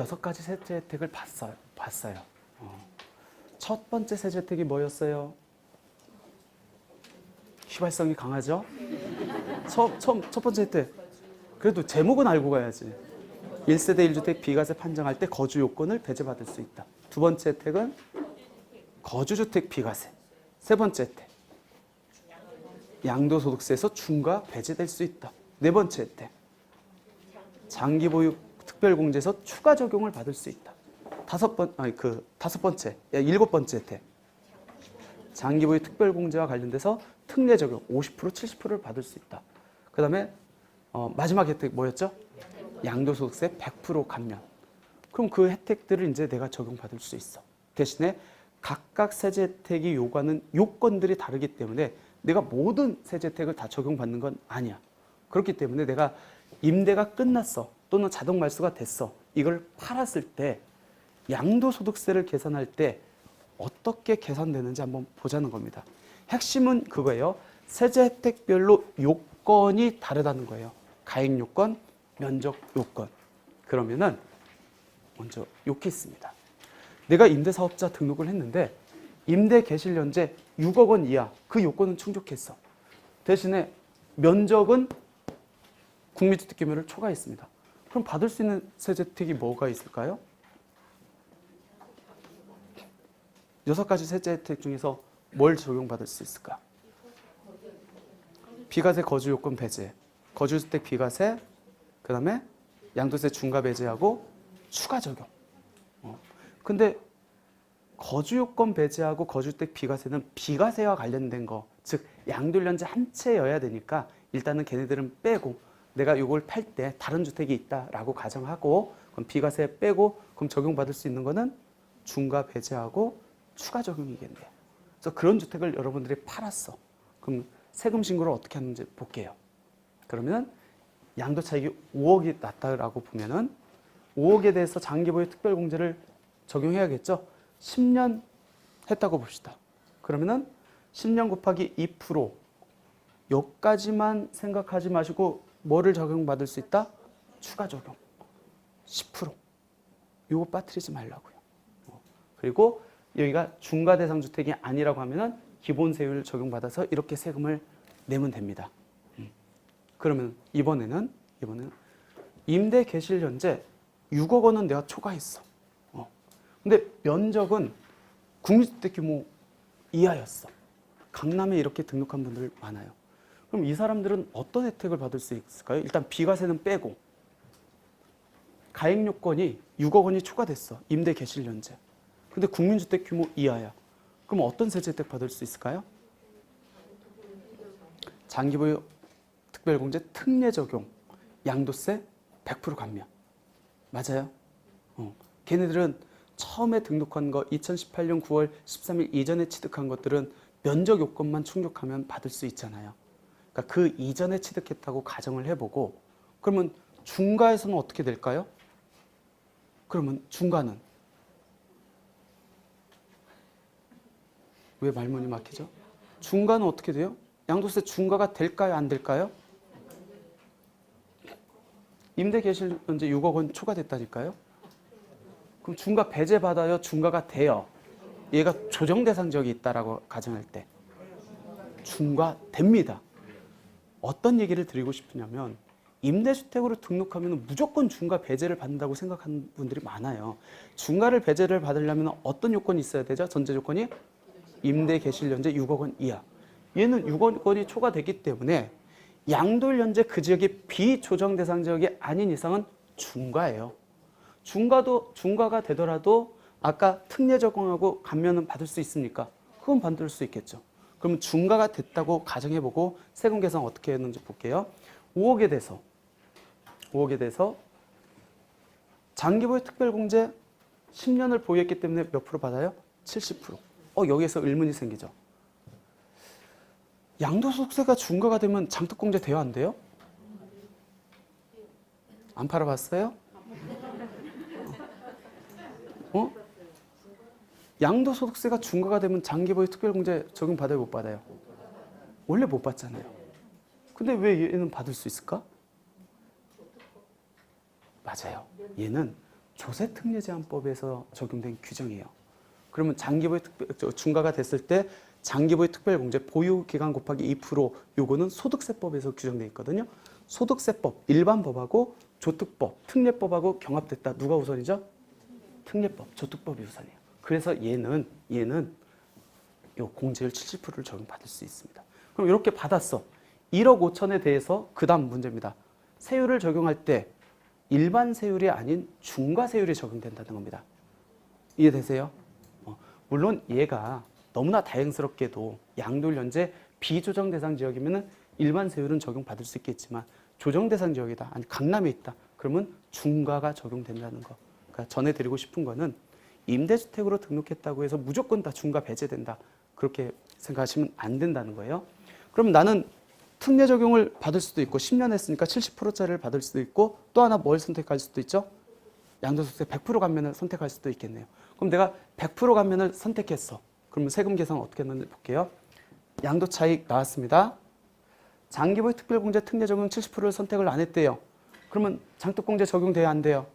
6가지 세제 혜택을 봤어요. 첫 번째 세제 혜택이 뭐였어요? 휘발성이 강하죠? 첫 번째 혜택. 그래도 제목은 알고 가야지. 1세대 1주택 비과세 판정할 때 거주 요건을 배제받을 수 있다. 두 번째 혜택은 거주주택 비과세. 세 번째 혜택. 양도소득세에서 중과 배제될 수 있다. 네 번째 혜택. 장기보육 특별공제에서 추가 적용을 받을 수 있다. 일곱 번째 혜택. 장기보육 특별공제와 관련돼서 특례 적용 50%, 70%를 받을 수 있다. 그 다음에 마지막 혜택 뭐였죠? 양도소득세 100% 감면. 그럼 그 혜택들을 이제 내가 적용받을 수 있어. 대신에 각각 세제 혜택이 요구하는 요건들이 다르기 때문에 내가 모든 세제 혜택을 다 적용받는 건 아니야. 그렇기 때문에 내가 임대가 끝났어. 또는 자동 말소가 됐어. 이걸 팔았을 때 양도소득세를 계산할 때 어떻게 계산되는지 한번 보자는 겁니다. 핵심은 그거예요. 세제 혜택별로 요건이 다르다는 거예요. 가액 요건, 면적 요건. 그러면은 먼저 요 케이스입니다. 내가 임대사업자 등록을 했는데 임대 개실 연재 6억 원 이하 그 요건은 충족했어. 대신에 면적은 국민주택 규모를 초과했습니다. 그럼 받을 수 있는 세제 혜택이 뭐가 있을까요? 6가지 세제 혜택 중에서 뭘 적용받을 수 있을까? 비과세 거주 요건 배제, 거주주택 비과세, 그 다음에 양도세 중과 배제하고 추가 적용. 근데 거주 요건 배제하고 거주주택 비과세는 비과세와 관련된 거, 즉 양도일연재 한 채여야 되니까 일단은 걔네들은 빼고 내가 이걸 팔 때 다른 주택이 있다라고 가정하고 그럼 비과세 빼고 그럼 적용받을 수 있는 거는 중과 배제하고 추가 적용이겠네요. 그래서 그런 주택을 여러분들이 팔았어. 그럼 세금 신고를 어떻게 하는지 볼게요. 그러면 양도 차익이 5억이 났다라고 보면은 5억에 대해서 장기보유 특별공제를 적용해야겠죠. 10년 했다고 봅시다. 그러면은 10년 곱하기 2% 여기까지만 생각하지 마시고 뭐를 적용받을 수 있다? 추가 적용 10%. 이거 빠뜨리지 말라고요. 그리고 여기가 중과 대상 주택이 아니라고 하면은 기본 세율 적용받아서 이렇게 세금을 내면 됩니다. 그러면 이번에는 임대 개실 현재 6억 원은 내가 초과했어. 근데 면적은 국민주택 규모 이하였어. 강남에 이렇게 등록한 분들 많아요. 그럼 이 사람들은 어떤 혜택을 받을 수 있을까요? 일단 비과세는 빼고 가액 요건이 6억 원이 초과됐어. 임대 개실 현재. 근데 국민주택 규모 이하야. 그럼 어떤 세제 혜택 받을 수 있을까요? 장기보유 특별공제 특례 적용, 양도세 100% 감면. 맞아요? 걔네들은 처음에 등록한 거 2018년 9월 13일 이전에 취득한 것들은 면적 요건만 충족하면 받을 수 있잖아요. 그러니까 그 이전에 취득했다고 가정을 해보고 그러면 중과에서는 어떻게 될까요? 그러면 중과는 왜 말문이 막히죠? 중과는 어떻게 돼요? 양도세 중과가 될까요? 안 될까요? 임대 개실 현재 6억 원 초과됐다니까요. 그럼 중과 배제받아요? 중과가 돼요? 얘가 조정 대상 지역이 있다라고 가정할 때 중과 됩니다. 어떤 얘기를 드리고 싶으냐면 임대주택으로 등록하면 무조건 중과 배제를 받는다고 생각하는 분들이 많아요. 중과를 배제를 받으려면 어떤 요건이 있어야 되죠? 전제 조건이 임대 개실 연재 6억 원 이하. 얘는 6억 원이 초과됐기 때문에 양도일 연재 그 지역이 비조정 대상 지역이 아닌 이상은 중과예요. 중과가 되더라도 아까 특례 적용하고 감면은 받을 수 있습니까? 그건 받을 수 있겠죠. 그러면 중과가 됐다고 가정해보고 세금 계산 어떻게 했는지 볼게요. 5억에 대해서 장기보유 특별공제 10년을 보유했기 때문에 몇 프로 받아요? 70%. 여기에서 의문이 생기죠. 양도소득세가 중과가 되면 장특공제 돼요? 안 돼요? 안 팔아봤어요? 양도소득세가 중과가 되면 장기보유 특별공제 적용받아요? 못 받아요? 원래 못 받잖아요. 근데 왜 얘는 받을 수 있을까? 맞아요. 얘는 조세특례제한법에서 적용된 규정이에요. 그러면 중과가 됐을 때 장기보유 특별공제 보유기간 곱하기 2% 요거는 소득세법에서 규정되어 있거든요. 소득세법 일반법하고 조특법, 특례법하고 경합됐다. 누가 우선이죠? 특례법, 조특법이 우선이에요. 그래서 얘는 요 공제율 70%를 적용받을 수 있습니다. 그럼 이렇게 받았어. 1억 5천에 대해서 그 다음 문제입니다. 세율을 적용할 때 일반 세율이 아닌 중과 세율이 적용된다는 겁니다. 이해되세요? 물론 얘가 너무나 다행스럽게도 양도일연제 비조정 대상 지역이면 일반 세율은 적용받을 수 있겠지만 조정 대상 지역이다. 아니 강남에 있다. 그러면 중과가 적용된다는 거. 그러니까 전해드리고 싶은 거는 임대주택으로 등록했다고 해서 무조건 다 중과 배제된다. 그렇게 생각하시면 안 된다는 거예요. 그럼 나는 특례 적용을 받을 수도 있고 10년 했으니까 70%짜리를 받을 수도 있고 또 하나 뭘 선택할 수도 있죠? 양도소득세 100% 감면을 선택할 수도 있겠네요. 그럼 내가 100% 감면을 선택했어. 그러면 세금 계산 어떻게 했는지 볼게요. 양도 차익 나왔습니다. 장기보유 특별공제 특례 적용 70%를 선택을 안 했대요. 그러면 장특공제 적용돼야 안 돼요?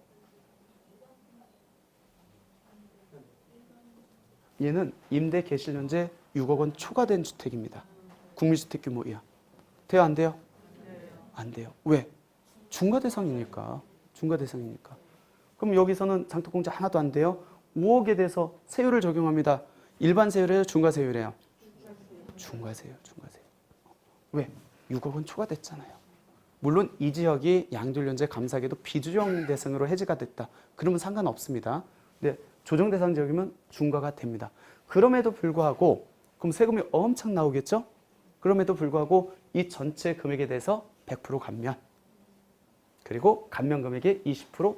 얘는 임대 개실연재 6억 원 초과된 주택입니다. 국민주택 규모 이하. 돼요 안 돼요? 안 돼요. 왜? 중과 대상이니까. 중과 대상이니까. 그럼 여기서는 장특공제 하나도 안 돼요. 5억에 대해서 세율을 적용합니다. 일반 세율이에요? 중과 세율이에요? 중과 세율. 왜? 6억 원 초과됐잖아요. 물론 이 지역이 양도일연재 감사계도 비조정 대상으로 해지가 됐다. 그러면 상관없습니다. 근데 조정 대상 지역이면 중과가 됩니다. 그럼에도 불구하고 그럼 세금이 엄청 나오겠죠? 그럼에도 불구하고 이 전체 금액에 대해서 100% 감면 그리고 감면 금액의 20%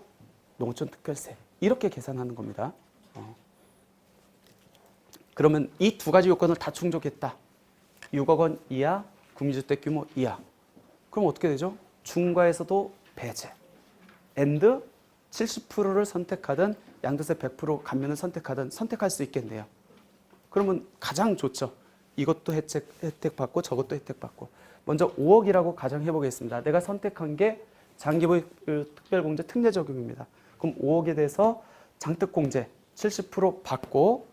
농어촌 특별세 이렇게 계산하는 겁니다. 그러면 이 두 가지 요건을 다 충족했다. 6억 원 이하, 국민주택 규모 이하. 그럼 어떻게 되죠? 중과에서도 배제. and 70%를 선택하든 양도세 100% 감면을 선택하든 선택할 수 있겠네요. 그러면 가장 좋죠. 이것도 혜택 받고 저것도 혜택 받고. 먼저 5억이라고 가정해 보겠습니다. 내가 선택한 게 장기보유 특별공제 특례 적용입니다. 그럼 5억에 대해서 장특공제 70% 받고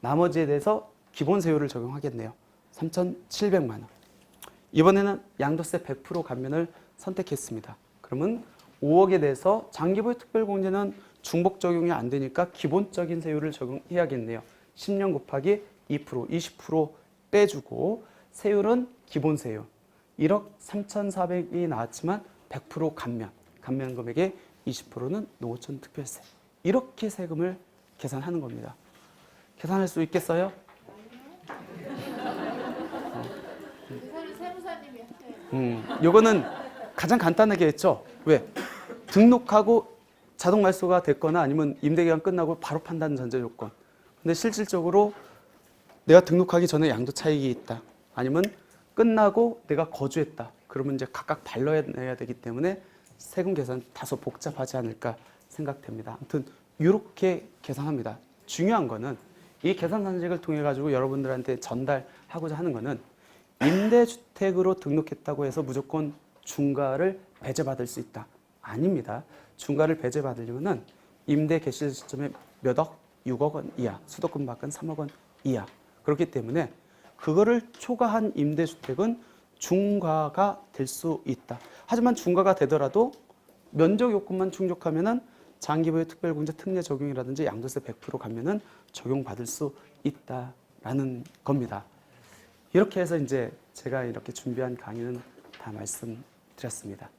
나머지에 대해서 기본 세율을 적용하겠네요. 3,700만 원. 이번에는 양도세 100% 감면을 선택했습니다. 그러면 5억에 대해서 장기보유 특별공제는 중복 적용이 안 되니까 기본적인 세율을 적용해야겠네요. 10년 곱하기 2%, 20% 빼주고 세율은 기본 세율. 1억 3,400이 나왔지만 100% 감면 금액의 20%는 농어촌 특별세. 이렇게 세금을 계산하는 겁니다. 계산할 수 있겠어요? 계산을 세무사님이 하세요. 요거는 가장 간단하게 했죠. 왜? 등록하고 자동 말소가 됐거나 아니면 임대기간 끝나고 바로 판다는 전제 조건. 근데 실질적으로 내가 등록하기 전에 양도 차익이 있다. 아니면 끝나고 내가 거주했다. 그러면 이제 각각 반려해야 되기 때문에 세금 계산 다소 복잡하지 않을까 생각됩니다. 아무튼 이렇게 계산합니다. 중요한 거는 이 계산 산식을 통해 가지고 여러분들한테 전달하고자 하는 거는 임대주택으로 등록했다고 해서 무조건 중과를 배제받을 수 있다. 아닙니다. 중과를 배제받으려면 임대 개시 시점에 몇 억? 6억 원 이하, 수도권 밖은 3억 원 이하. 그렇기 때문에 그거를 초과한 임대주택은 중과가 될 수 있다. 하지만 중과가 되더라도 면적 요건만 충족하면은 장기보유 특별공제 특례 적용이라든지 양도세 100% 감면은 적용받을 수 있다라는 겁니다. 이렇게 해서 이제 제가 이렇게 준비한 강의는 다 말씀드렸습니다.